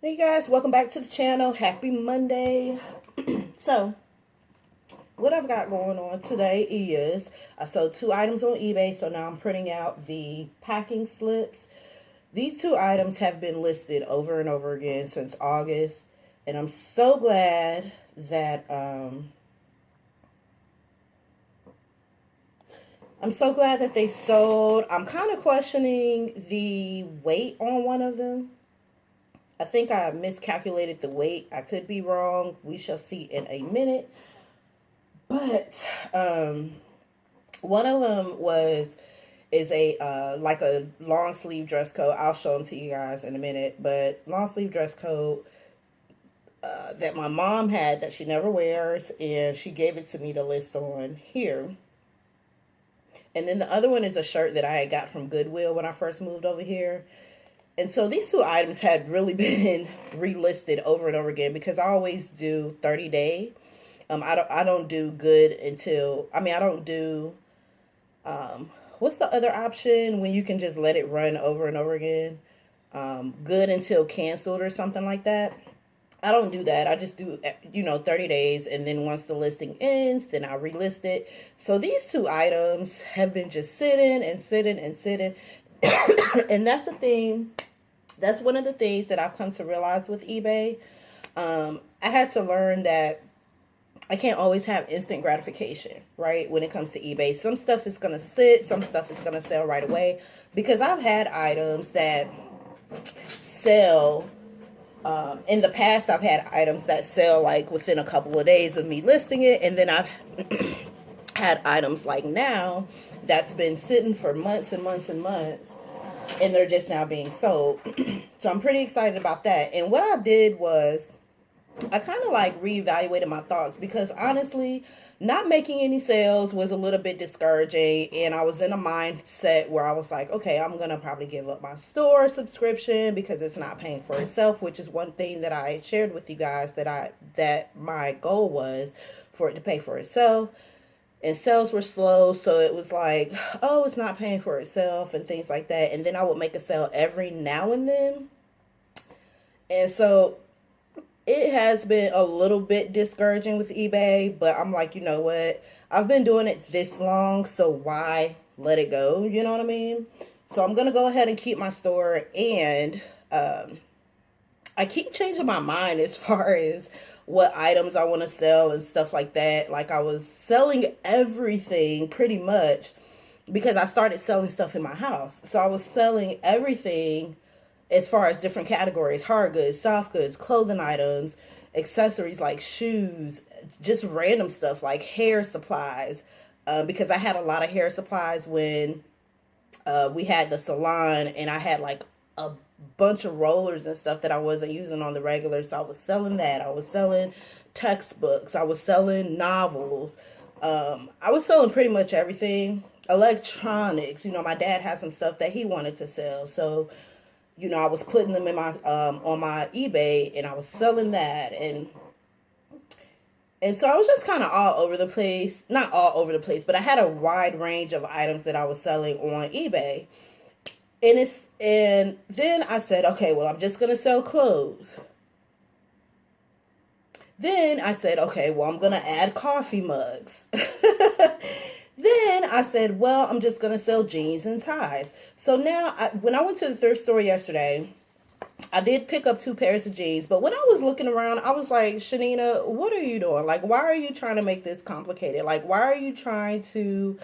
Hey guys, welcome back to the channel. Happy Monday. So, what I've got going on today is I sold 2 items on eBay, so now I'm printing out the packing slips. These 2 items have been listed over and over again since August, and I'm so glad that they sold. I'm kind of questioning the weight on one of them. I think I miscalculated the weight. I could be wrong. We shall see in a minute. But one of them is a like a long sleeve dress coat. I'll show them to you guys in a minute. But long sleeve dress coat that my mom had that she never wears, and she gave it to me to list on here. And then the other one is a shirt that I had got from Goodwill when I first moved over here. And so these 2 items had really been relisted over and over again because I always do 30-day. I don't do good until, I don't do, what's the other option when you can just let it run over and over again? Good until canceled or something like that. I don't do that. I just do, 30 days. And then once the listing ends, then I relist it. So these 2 items have been just sitting and sitting and sitting. And that's the thing. That's one of the things that I've come to realize with eBay. I had to learn that I can't always have instant gratification, right? When it comes to eBay, some stuff is going to sit, some stuff is going to sell right away, because I've had items that sell. In the past, I've had items that sell like within a couple of days of me listing it. And then I've had items like now that's been sitting for months and months and months, and they're just now being sold. So I'm pretty excited about that. And what I did was I kind of like reevaluated my thoughts, because honestly, not making any sales was a little bit discouraging, and I was in a mindset where I was like, okay, I'm gonna probably give up my store subscription because it's not paying for itself, which is one thing that I shared with you guys that my goal was for it to pay for itself. And sales were slow, so it was like, oh, it's not paying for itself and things like that. And then I would make a sale every now and then. And so it has been a little bit discouraging with eBay, but I'm like, you know what? I've been doing it this long, so why let it go? You know what I mean? So I'm going to go ahead and keep my store, and I keep changing my mind as far as what items I want to sell and stuff like that. Like, I was selling everything pretty much because I started selling stuff in my house. So I was selling everything as far as different categories: hard goods, soft goods, clothing items, accessories like shoes, just random stuff like hair supplies, because I had a lot of hair supplies when we had the salon, and I had like a bunch of rollers and stuff that I wasn't using on the regular. So I was selling that. I was selling textbooks. I was selling novels. I was selling pretty much everything. Electronics. My dad had some stuff that he wanted to sell. So, I was putting them in my on my eBay, and I was selling that. And so I was just kind of all over the place. Not all over the place, but I had a wide range of items that I was selling on eBay. And then I said, okay, well, I'm just going to sell clothes. Then I said, okay, well, I'm going to add coffee mugs. Then I said, well, I'm just going to sell jeans and ties. So now, when I went to the thrift store yesterday, I did pick up 2 pairs of jeans. But when I was looking around, I was like, Shanina, what are you doing? Like, why are you trying to make this complicated? Like, why are you trying to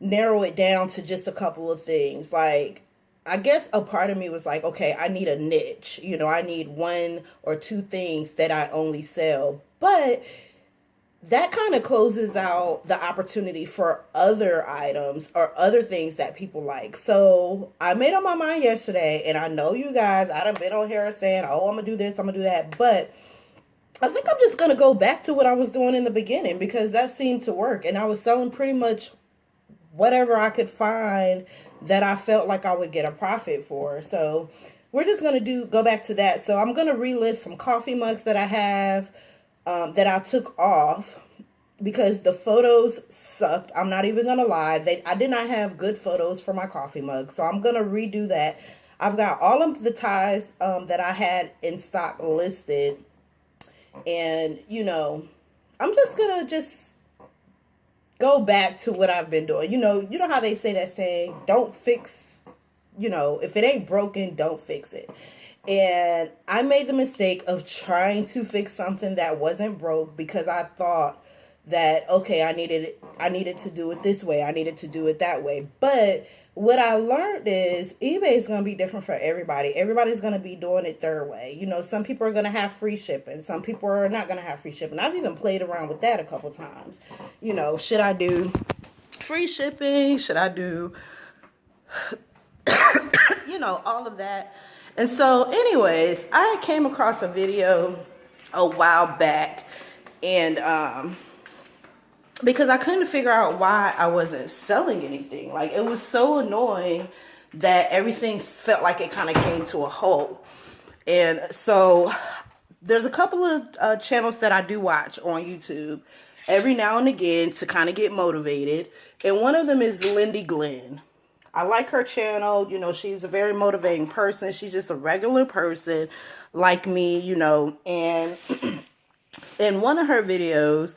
narrow it down to just a couple of things? Like, I guess a part of me was like, okay, I need a niche. I need 1 or 2 things that I only sell. But that kind of closes out the opportunity for other items or other things that people like. So I made up my mind yesterday, and I know you guys, I done been on here saying, oh, I'm going to do this, I'm going to do that. But I think I'm just going to go back to what I was doing in the beginning, because that seemed to work. And I was selling pretty much whatever I could find that I felt like I would get a profit for. So we're just going to go back to that. So I'm going to relist some coffee mugs that I have, that I took off because the photos sucked. I'm not even going to lie. I did not have good photos for my coffee mug. So I'm going to redo that. I've got all of the ties that I had in stock listed. And, I'm just going to just go back to what I've been doing. You know how they say that saying, don't fix, if it ain't broken, don't fix it. And I made the mistake of trying to fix something that wasn't broke because I thought that, okay, I needed to do it this way. I needed to do it that way. But what I learned is eBay is going to be different for everybody. Everybody's going to be doing it their way. Some people are going to have free shipping. Some people are not going to have free shipping. I've even played around with that a couple times. Should I do free shipping? Should I do, all of that? And so anyways, I came across a video a while back, and because I couldn't figure out why I wasn't selling anything. Like, it was so annoying that everything felt like it kind of came to a halt. And so there's a couple of channels that I do watch on YouTube every now and again to kind of get motivated. And one of them is Lindy Glenn. I like her channel. She's a very motivating person. She's just a regular person like me, and in one of her videos,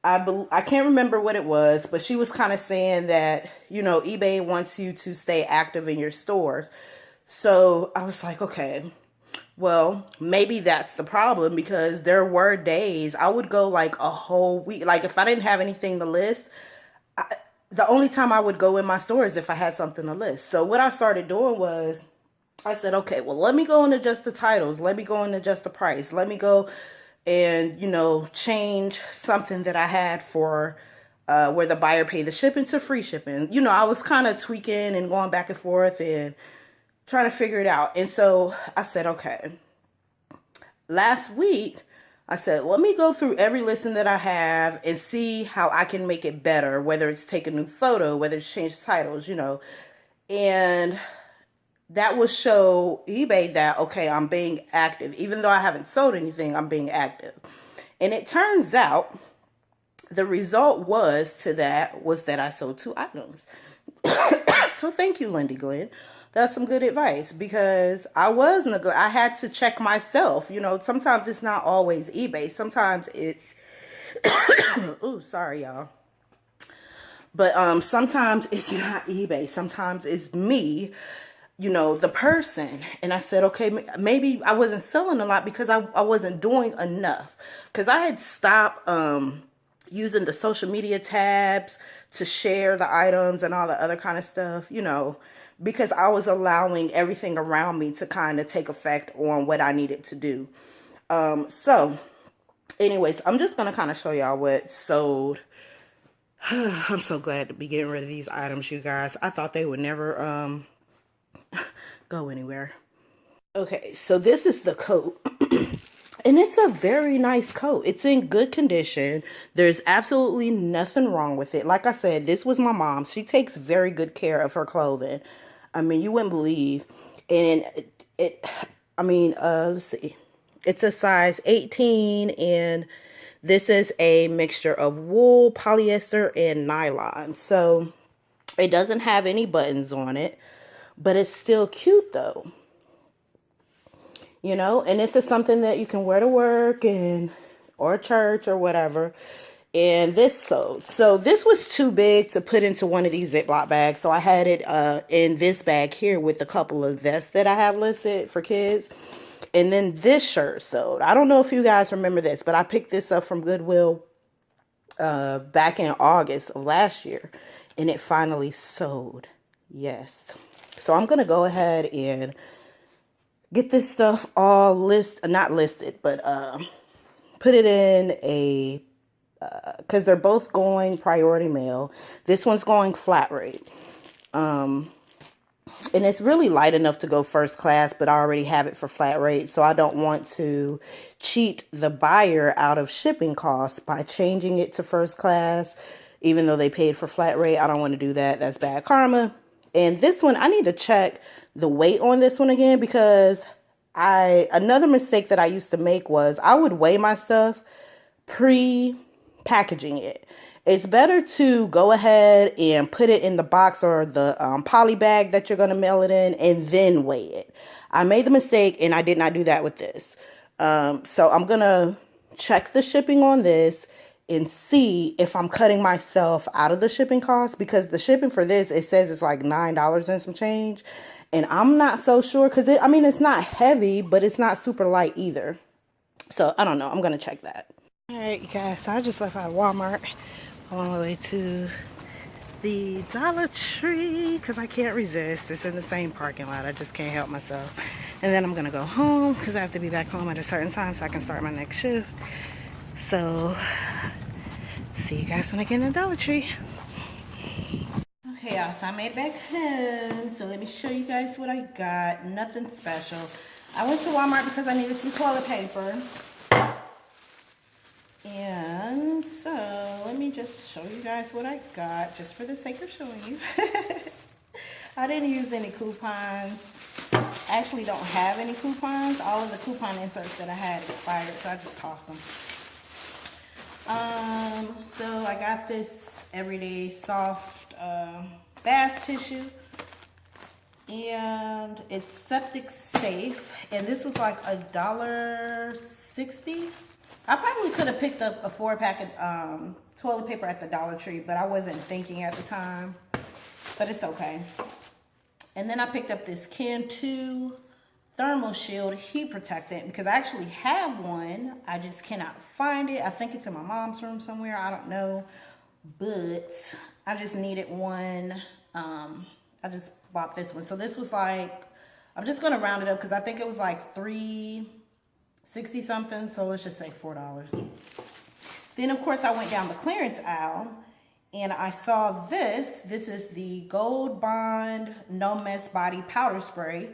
I can't remember what it was, but she was kind of saying that, eBay wants you to stay active in your stores. So I was like, okay, well, maybe that's the problem, because there were days I would go like a whole week. Like, if I didn't have anything to list, the only time I would go in my store is if I had something to list. So what I started doing was I said, okay, well, let me go and adjust the titles. Let me go and adjust the price. Let me go and, change something that I had for where the buyer paid the shipping to free shipping. I was kind of tweaking and going back and forth and trying to figure it out. And so I said, okay, last week, I said, let me go through every listing that I have and see how I can make it better, whether it's take a new photo, whether it's change titles, and that will show eBay that, okay, I'm being active. Even though I haven't sold anything, I'm being active. And it turns out the result was that I sold 2 items. So thank you, Lindy Glenn. That's some good advice, because I had to check myself. Sometimes it's not always eBay. Sometimes it's, oh, sorry, y'all. But sometimes it's not eBay. Sometimes it's me, the person. And I said, okay, maybe I wasn't selling a lot because I wasn't doing enough. Because I had stopped using the social media tabs to share the items and all the other kind of stuff, because I was allowing everything around me to kind of take effect on what I needed to do. So anyways, I'm just going to kind of show y'all what sold. I'm so glad to be getting rid of these items, you guys. I thought they would never go anywhere. Okay, so this is the coat. And it's a very nice coat. It's in good condition. There's absolutely nothing wrong with it. Like I said, this was my mom. She takes very good care of her clothing. I mean, you wouldn't believe. And let's see. It's a size 18, and this is a mixture of wool, polyester, and nylon. So it doesn't have any buttons on it, but it's still cute though. And this is something that you can wear to work or church or whatever. And this sold. So this was too big to put into one of these Ziploc bags. So I had it in this bag here with a couple of vests that I have listed for kids. And then this shirt sold. I don't know if you guys remember this, but I picked this up from Goodwill back in August of last year. And it finally sold. Yes. So I'm going to go ahead and get this stuff all not listed, but put it in a, because they're both going priority mail. This one's going flat rate. And it's really light enough to go first class, but I already have it for flat rate. So I don't want to cheat the buyer out of shipping costs by changing it to first class, even though they paid for flat rate. I don't want to do that. That's bad karma. And this one, I need to check the weight on this one again, because another mistake that I used to make was I would weigh my stuff pre-packaging it. it's better to go ahead and put it in the box or the poly bag that you're going to mail it in and then weigh it. I made the mistake and I did not do that with this. So I'm going to check the shipping on this and see if I'm cutting myself out of the shipping cost, because the shipping for this, it says it's like $9 and some change. And I'm not so sure because I mean, it's not heavy, but it's not super light either. So I don't know. I'm going to check that. All right, you guys. So I just left out of Walmart on the way to the Dollar Tree because I can't resist. It's in the same parking lot. I just can't help myself. And then I'm going to go home because I have to be back home at a certain time so I can start my next shift. So see you guys when I get in the Dollar Tree. Okay, y'all, so I made it back home. So let me show you guys what I got. Nothing special. I went to Walmart because I needed some toilet paper. And so let me just show you guys what I got, just for the sake of showing you. I didn't use any coupons. I actually don't have any coupons. All of the coupon inserts that I had expired, so I just tossed them. So I got this everyday soft bath tissue, and it's septic safe, and this was like $1.60. I probably could have picked up a 4-pack of toilet paper at the Dollar Tree, but I wasn't thinking at the time, but it's okay. And then I picked up this Can 2 Thermal Shield heat protectant because I actually have one. I just cannot find it. I think it's in my mom's room somewhere. I don't know, but I just needed one. I just bought this one. So this was like, I'm just going to round it up because I think it was like $3.60 something, so let's just say $4. Then of course I went down the clearance aisle and I saw this. This is the Gold Bond No Mess Body Powder Spray.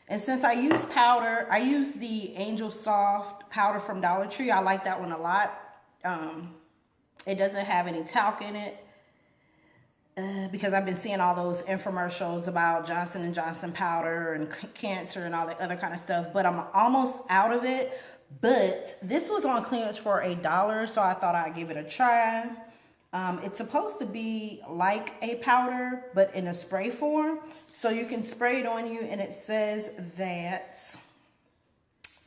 And since I use powder, I use the Angel Soft powder from Dollar Tree. I like that one a lot. It doesn't have any talc in it because I've been seeing all those infomercials about Johnson & Johnson powder and cancer and all that other kind of stuff, but I'm almost out of it. But this was on clearance for $1, so I thought I'd give it a try. It's supposed to be like a powder, but in a spray form. So you can spray it on you, and it says that,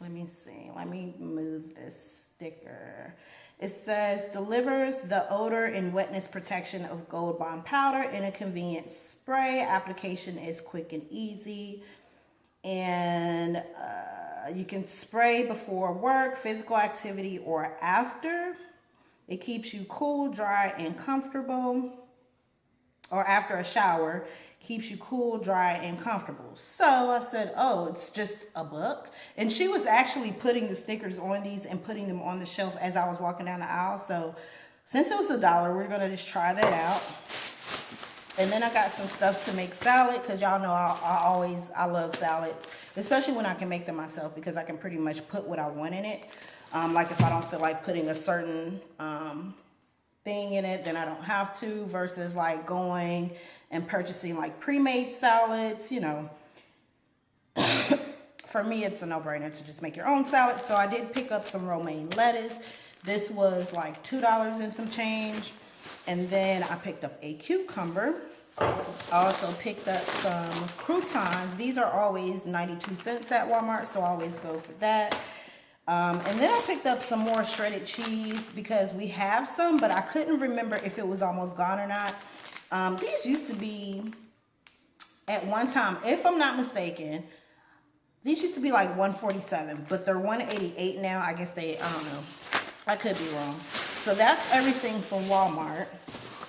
let me see, let me move this sticker. It says, delivers the odor and wetness protection of Gold Bond powder in a convenient spray. Application is quick and easy. And you can spray before work, physical activity, or after. It keeps you cool, dry, and comfortable. Or after a shower, keeps you cool, dry, and comfortable. So I said, oh, it's just $1. And she was actually putting the stickers on these and putting them on the shelf as I was walking down the aisle. So since it was $1, we're going to just try that out. And then I got some stuff to make salad because y'all know I love salads, especially when I can make them myself because I can pretty much put what I want in it. Like if I don't feel like putting a certain thing in it, then I don't have to, versus like going and purchasing like pre-made salads, you know. For me, it's a no-brainer to just make your own salad. So I did pick up some romaine lettuce. This was like $2 and some change. And then I picked up a cucumber. I also picked up some croutons. These are always 92 cents at Walmart, so I always go for that. And then I picked up some more shredded cheese because we have some, but I couldn't remember if it was almost gone or not. These used to be, at one time, if I'm not mistaken, these used to be like $147, but they're $188 now. I guess I don't know. I could be wrong. So that's everything from Walmart.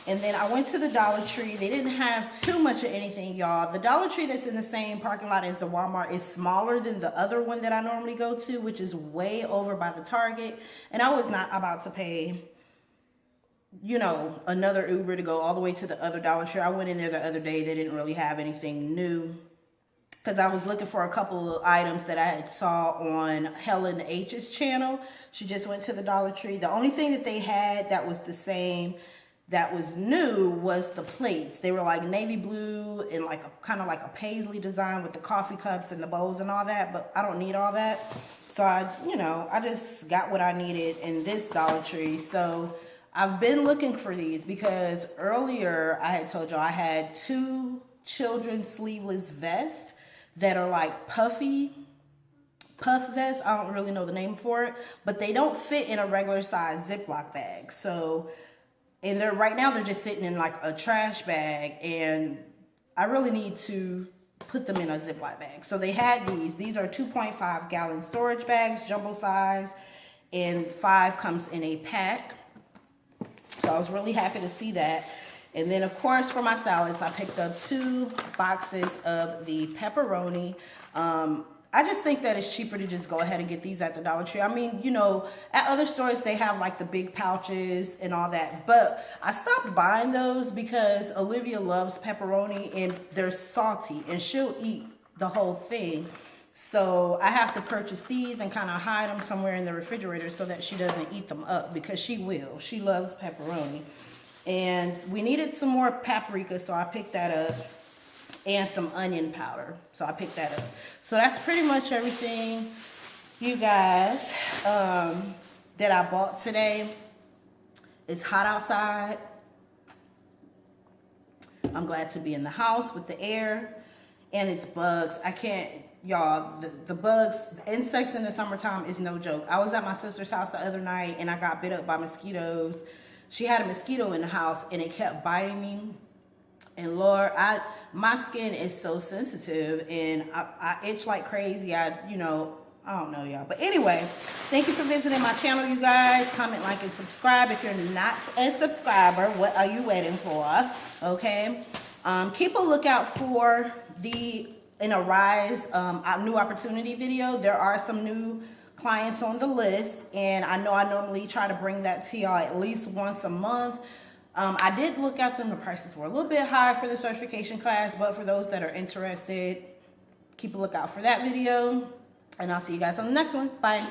And then I went to the Dollar Tree. They didn't have too much of anything, y'all. The Dollar Tree that's in the same parking lot as the Walmart is smaller than the other one that I normally go to, which is way over by the Target. And I was not about to pay, you know, another Uber to go all the way to the other Dollar Tree. I went in there the other day. They didn't really have anything new because I was looking for a couple of items that I had saw on Helen H's channel. She just went to the Dollar Tree. The only thing that they had that was the same, that was new, was the plates. They were like navy blue and like a kind of like a paisley design with the coffee cups and the bowls and all that, but I don't need all that. So I just got what I needed in this Dollar Tree. So I've been looking for these because earlier I had told y'all I had 2 children's sleeveless vests that are like puff vests. I don't really know the name for it, but they don't fit in a regular size Ziploc bag. So, and right now they're just sitting in like a trash bag, and I really need to put them in a Ziploc bag. So they had these. These are 2.5 gallon storage bags, jumbo size, and 5 comes in a pack. So I was really happy to see that. And then of course for my salads, I picked up 2 boxes of the pepperoni. I just think that it's cheaper to just go ahead and get these at the Dollar Tree. I mean, you know, at other stores, they have like the big pouches and all that. But I stopped buying those because Olivia loves pepperoni and they're salty and she'll eat the whole thing. So I have to purchase these and kind of hide them somewhere in the refrigerator so that she doesn't eat them up, because she will. She loves pepperoni. And we needed some more paprika, so I picked that up. And some onion powder, so I picked that up. So that's pretty much everything, you guys, that I bought today. It's hot outside. I'm glad to be in the house with the air, and it's bugs. I can't, y'all, the bugs, the insects in the summertime is no joke. I was at my sister's house the other night and I got bit up by mosquitoes. She had a mosquito in the house and it kept biting me. And Lord, my skin is so sensitive and I itch like crazy. I don't know, y'all. But anyway, thank you for visiting my channel, you guys. Comment, like, and subscribe. If you're not a subscriber, what are you waiting for? Okay. Keep a lookout for the In a Rise new opportunity video. There are some new clients on the list, and I know I normally try to bring that to y'all at least once a month. I did look at them. The prices were a little bit high for the certification class, but for those that are interested, keep a lookout for that video. And I'll see you guys on the next one. Bye.